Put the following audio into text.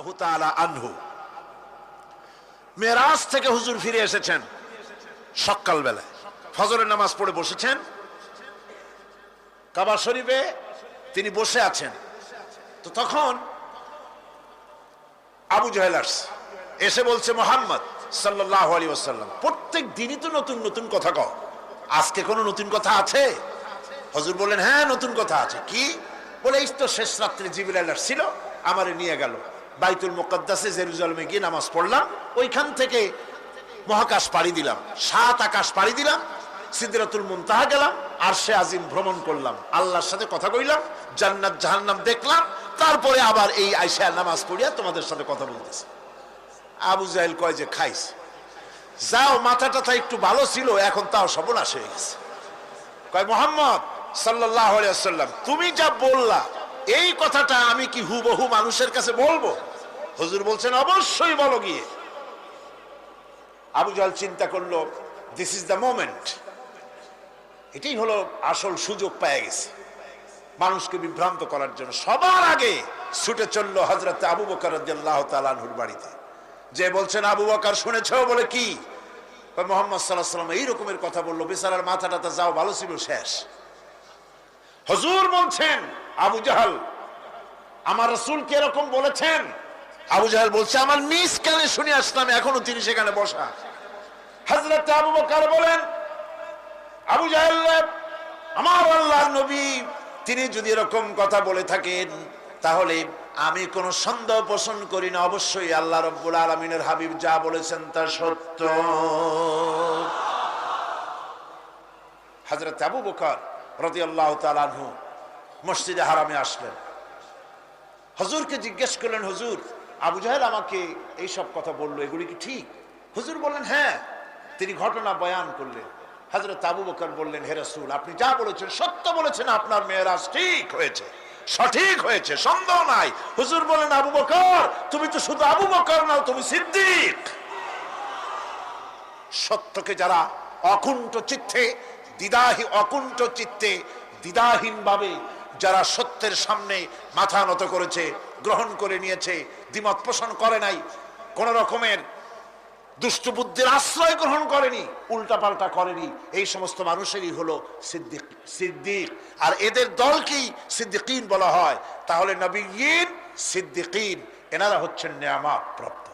রাদিয়াল্লাহু তাআলা আনহু মেরাজ থেকে হুজুর ফিরে এসেছেন সকালবেলায়, ফজরের নামাজ পড়ে বসেছেন কাবা শরীফে, তিনি বসে আছেন। তো তখন আবু জাহেল এসে বলছে, মুহাম্মদ সাল্লাল্লাহু আলাইহি ওয়াসাল্লাম, প্রত্যেক দিনই তো নতুন নতুন কথা কও, আজকে কোনো নতুন কথা আছে? হুজুর বললেন, হ্যাঁ নতুন কথা আছে। কি? বলে, এই তো শেষ রাত্রে জিবরাইল ছিল, আমারে নিয়ে গেল বাইতুল মুকাদ্দাসে, জেরুজালেমে গিয়ে নামাজ পড়লাম, ওইখান থেকে মহাকাশ পাড়ি দিলাম, 7 আকাশ পাড়ি দিলাম, সিদরাতুল মুনতাহা গেলাম, আরশে আজিম ভ্রমণ করলাম, আল্লাহর সাথে কথা কইলাম, জান্নাত জাহান্নাম দেখলাম, তারপরে আবার এই আয়েশা নামাজ পড়িয়া তোমাদের সাথে কথা বলতেছে। আবু জাহেল কয় যে, খাইস যাও, মাথাটা একটু ভালো ছিল, এখন তাও সর্বনাশ হয়ে গেছে। কয়, মুহাম্মদ সাল্লাল্লাহু আলাইহি ওয়াসাল্লাম, তুমি যা বললা এই কথাটা আমি কি হুবহু মানুষের কাছে বলবো? হুজুর বলছেন, অবশ্যই বলো গিয়ে। আবু জাহেল চিন্তা করলো, দিস ইজ দ্য মোমেন্ট, এটাই হলো আসল সুযোগ পেয়ে গেছে মানুষকে বিভ্রান্ত করার জন্য। সবার আগে ছুটে চললো হযরত আবু বকর রাদিয়াল্লাহু তাআলা আনহুর বাড়িতে, যে বলছেন, আবু বকর শুনেছো? বলে, কি? মুহাম্মদ সাল্লাল্লাহু আলাইহি ওয়াসাল্লাম এই রকমের কথা বললো, বেচারার মাথাটা যাও ভালো ছিল, শেষ। হুজুর বলছেন, আবু জাহেল, আমার রাসূল কি এরকম বলেছেন? আবু জাহেল বলছে, আমার নিজ কানে শুনে আসলাম, এখনো তিনি সেখানে বসা। হযরত আবু বকর বলেন, আবু জাহেল, আমার আল্লাহর নবী তিনি যদি এরকম কথা বলে থাকেন, তাহলে আমি কোনো সন্দেহ পোষণ করি না, অবশ্যই আল্লাহ রাব্বুল আলামিনের হাবিব যা বলেছেন তা সত্য। হযরত আবু বকর রাদিয়াল্লাহু তাআলা আনহু মসজিদে হারামে আসলেন, হুজুরকে জিজ্ঞেস করলেন, হুজুর, আবু জাহেল আমাকে এই সব কথা বললো, এগুলি কি ঠিক? হুজুর বললেন, হ্যাঁ। তিনি ঘটনা বয়ান করলেন। হযরত আবু বকর বললেন, হে রাসূল, আপনি যা বলেছেন সত্য বলেছেন, আপনার মেরাজ ঠিক হয়েছে, সঠিক হয়েছে, সন্দেহ নাই। হুজুর বলেন, আবু বকর, তুমি তো শুধু আবু বকর নাও, তুমি সিদ্দিক। সত্যকে যারা অকুণ্ঠ চিত্তে দ্বিধাহীন ভাবে যারা সত্যের সামনে মাথা নত করেছে, গ্রহণ করে নিয়েছে, দ্বিমত পোষণ করে নাই, কোন রকমের দুষ্ট বুদ্ধির আশ্রয় গ্রহণ করেনি, উল্টাপাল্টা করেনি, এই সমস্ত মানুষেরই হলো সিদ্দিক। আর এদের দলকেই সিদ্দিকিন বলা হয়। তাহলে নবিয়্যিন, সিদ্দিকিন, এনারা হচ্ছেন নেয়ামত প্রাপ্ত।